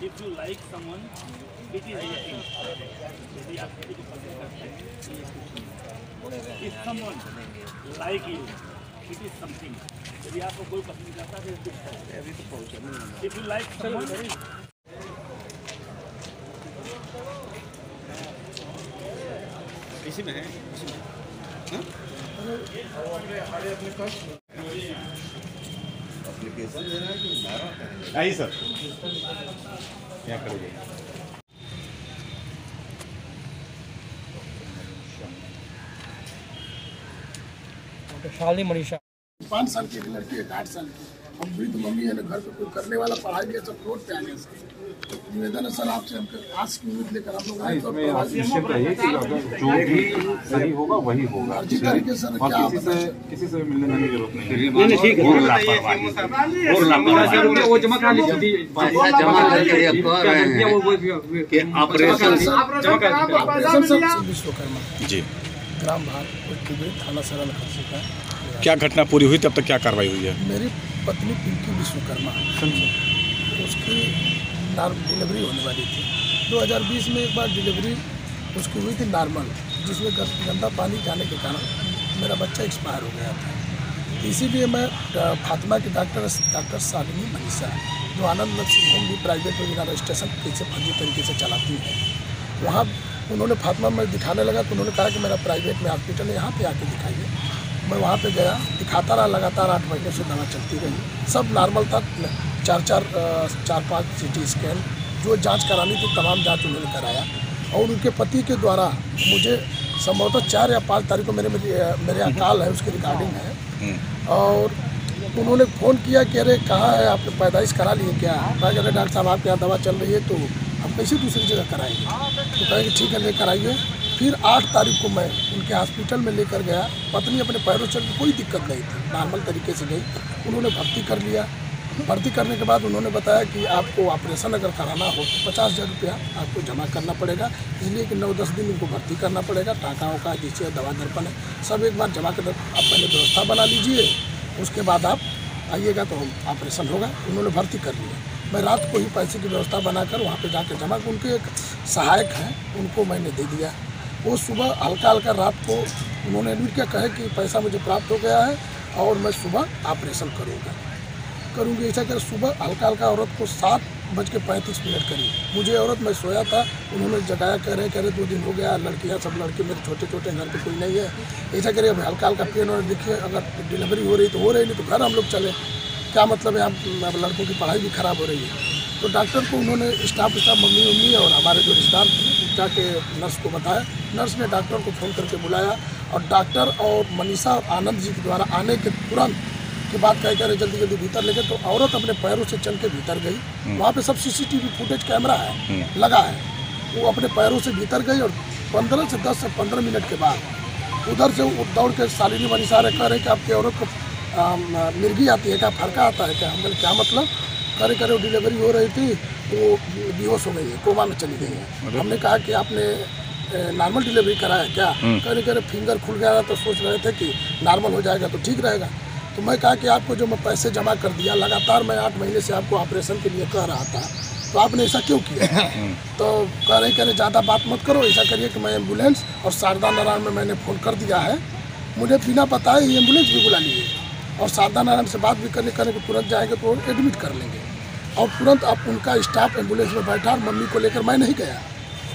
If you like someone, it is nothing. यदि आप किसी को पसंद करते हैं, if someone like you, it is something. यदि आपको कोई पसंद करता है, तो अभी तो पहुँचे नहीं। If you like someone, इसी में है, इसी में। हमारे अपने पास एप्लीकेशन देना है कि बारह आइए सर क्या करोगे शाली मनीषा 5 साल की लड़की है 8 साल की। अब वृद्ध मम्मी है ना, घर पे कोई करने वाला पढ़ाई लिया सब रोड पे आ गया। निवेदन है सर आपसे, हम आज की उम्मीद लेकर आप लोग आए। इसमें निश्चित रहिए कि अगर जो भी सही होगा वही होगा। अर्जी तरीके सर क्या किसी से मिलने जाने की जरूरत नहीं। ठीक है वो जमा करा लीजिए विश्वकर्मा जी ग्राम भाग थाना सरल का। क्या घटना पूरी हुई, तब तक क्या कार्रवाई हुई है? मेरी पत्नी पिंकी विश्वकर्मा, उसकी डिलीवरी होने वाली थी। 2020 में एक बार डिलीवरी उसकी हुई थी नॉर्मल, जिसमें गंदा पानी जाने के कारण मेरा बच्चा एक्सपायर हो गया था। इसीलिए मैं फातिमा की डॉक्टर शालिनी मनीषा, जो आनंद नर्सिंग होम भी प्राइवेट में बिना रजिस्ट्रेशन से फर्जी तरीके से चलाती है, वहाँ उन्होंने फातिमा में दिखाने लगा तो उन्होंने कहा कि मेरा प्राइवेट में हॉस्पिटल है, यहाँ पे आके दिखाइए। मैं वहाँ पे गया, दिखाता रहा लगातार 8 महीने से दवा चलती रही, सब नॉर्मल था। 4-5 CT स्कैन जो जांच करानी थी तमाम जांच उन्होंने कराया। और उनके पति के द्वारा मुझे संभवतः 4 या 5 तारीख को मेरे यहाँ कॉल है, उसकी रिकॉर्डिंग है। और उन्होंने फ़ोन किया कि अरे कहाँ है, आपने पैदाइश करा लिए क्या? मैं कह रहे डॉक्टर साहब आपके यहाँ दवा चल रही है तो हम कैसे दूसरी जगह कराएंगे? तो कहेंगे ठीक है लेकर आइए। फिर 8 तारीख को मैं उनके हॉस्पिटल में लेकर गया। पत्नी अपने पैरों चल के कोई दिक्कत नहीं थी, नॉर्मल तरीके से गई। उन्होंने भर्ती कर लिया। भर्ती करने के बाद उन्होंने बताया कि आपको ऑपरेशन अगर कराना हो तो 50,000 रुपया आपको जमा करना पड़ेगा, इसलिए कि 9-10 दिन उनको भर्ती करना पड़ेगा। टाँका वाका जिससे दवा दर्पण है सब एक बार जमा कर, आप पहले व्यवस्था बना लीजिए, उसके बाद आप आइएगा तो ऑपरेशन होगा। उन्होंने भर्ती कर लिया। मैं रात को ही पैसे की व्यवस्था बनाकर वहाँ पे जाकर जमा, उनके एक सहायक हैं उनको मैंने दे दिया। वो सुबह हल्का हल्का रात को उन्होंने एडमिट किया, कहे कि पैसा मुझे प्राप्त हो गया है और मैं सुबह ऑपरेशन करूँगी। ऐसा कर सुबह हल्का हल्का औरत को 7:35 करी। मुझे औरत, मैं सोया था, उन्होंने जगाया, कह रहे 2 दिन हो गया, लड़कियाँ सब लड़के मेरे छोटे छोटे, घर पे कोई नहीं है। ऐसा करिए अब हल्का हल्का पेन और देखिए अगर डिलीवरी हो रही तो हो रही, नहीं तो घर हम लोग चले। क्या मतलब है, यहाँ लड़कों की पढ़ाई भी ख़राब हो रही है। तो डॉक्टर को उन्होंने स्टाफ मम्मी और हमारे जो रिश्तेदार जाके नर्स को बताया। नर्स ने डॉक्टर को फ़ोन करके बुलाया और डॉक्टर और मनीषा और आनंद जी के द्वारा आने के तुरंत के बाद कह कर जल्दी जल्दी भीतर लेके, तो औरत अपने पैरों से चल के भीतर गई। वहाँ पे सब CCTV फुटेज कैमरा है लगा है। वो अपने पैरों से भीतर गई और 10 से 15 मिनट के बाद उधर से दौड़ के शालिनी मनीषा कह रहे कि आपकी औरत को मिर्गी आती है क्या, फरका आता है क्या? हमने क्या मतलब? करे वो डिलीवरी हो रही थी तो वो बेहोश हो गई है, कोमा में चली गई है। हमने कहा कि आपने नॉर्मल डिलीवरी कराया क्या? करे फिंगर खुल गया था तो सोच रहे थे कि नॉर्मल हो जाएगा तो ठीक रहेगा। तो मैं कहा कि आपको जो मैं पैसे जमा कर दिया, लगातार मैं 8 महीने से आपको ऑपरेशन के लिए कह रहा था, तो आपने ऐसा क्यों किया? तो कह रहे ज़्यादा बात मत करो, ऐसा करिए कि मैं एम्बुलेंस और शारदा नारायण में मैंने फ़ोन कर दिया है, मुझे बिना बताए एम्बुलेंस भी बुला लीजिए और शारदा नारायण से बात भी करने को तुरंत जाएंगे तो एडमिट कर लेंगे। और तुरंत अब उनका स्टाफ एम्बुलेंस में बैठा और मम्मी को लेकर मैं नहीं गया,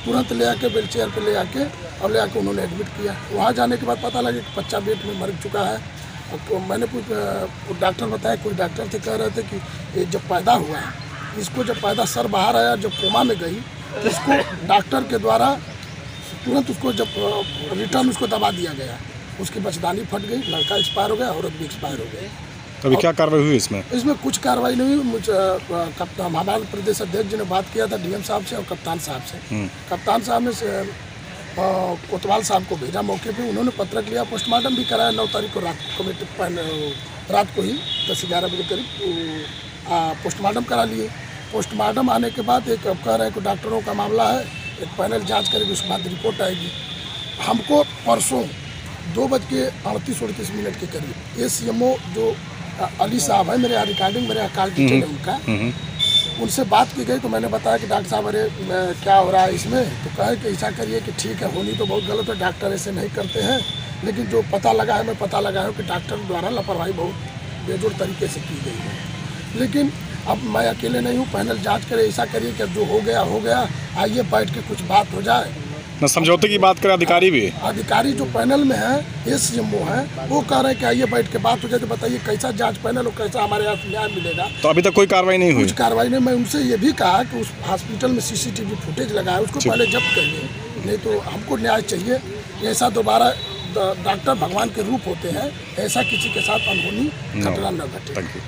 तुरंत ले आके व्हील चेयर पर ले आके उन्होंने एडमिट किया। वहाँ जाने के बाद पता लगा कि बच्चा पेट में मर चुका है। तो मैंने डॉक्टर बताया, कोई डॉक्टर थे कह रहे थे कि ये जब पैदा हुआ है, इसको जब पैदा सर बाहर आया, जब कोमा में गई तो इसको डॉक्टर के द्वारा तुरंत उसको जब रिटर्न उसको दबा दिया गया, उसकी बचदानी फट गई, लड़का एक्सपायर हो गया, औरत भी एक्सपायर हो गई। अभी क्या कार्रवाई हुई इसमें? कुछ कार्रवाई नहीं हुई। कप्तान हमारे प्रदेश अध्यक्ष जी ने बात किया था DM साहब से और कप्तान साहब से। कप्तान साहब ने कोतवाल साहब को भेजा मौके पे, उन्होंने पत्रक लिया, पोस्टमार्टम भी कराया 9 तारीख को रात को ही 10-11 बजे करीब पोस्टमार्टम करा लिए। पोस्टमार्टम आने के बाद एक कह रहे हैं कि डॉक्टरों का मामला है, एक पैनल जांच करेगी, उसके बाद रिपोर्ट आएगी। हमको परसों 2:38 के करीब ACMO जो अली साहब है, मेरे यहाँ रिकॉर्डिंग, मेरे यहाँ कॉल डिटेल है उनका, उनसे बात की गई तो मैंने बताया कि डॉक्टर साहब अरे क्या हो रहा है इसमें, तो कहे कि ऐसा करिए कि ठीक है होनी तो बहुत गलत है, डॉक्टर ऐसे नहीं करते हैं, लेकिन जो पता लगा है मैं पता लगाया हूँ कि डॉक्टर द्वारा लापरवाही बहुत बेजोड़ तरीके से की गई है। लेकिन अब मैं अकेले नहीं हूँ, पैनल जांच करे, ऐसा करिए कि जो हो गया, आइए बैठ के कुछ बात हो जाए। न समझौते की बात करें अधिकारी भी, अधिकारी जो पैनल में है SMO है वो कह रहे हैं कि आइए बैठ के बात हो जाए, तो बताइए कैसा जांच पैनल और कैसा हमारे यहाँ न्याय मिलेगा। तो अभी तक कोई कार्रवाई नहीं हुई? कुछ कार्रवाई नहीं। मैं उनसे ये भी कहा कि उस हॉस्पिटल में CCTV फुटेज लगा है उसको पहले जब्त करिए, नहीं तो हमको न्याय चाहिए। ऐसा दोबारा डॉक्टर भगवान के रूप होते हैं, ऐसा किसी के साथ अनहोनी घटना न घटे। Thank you.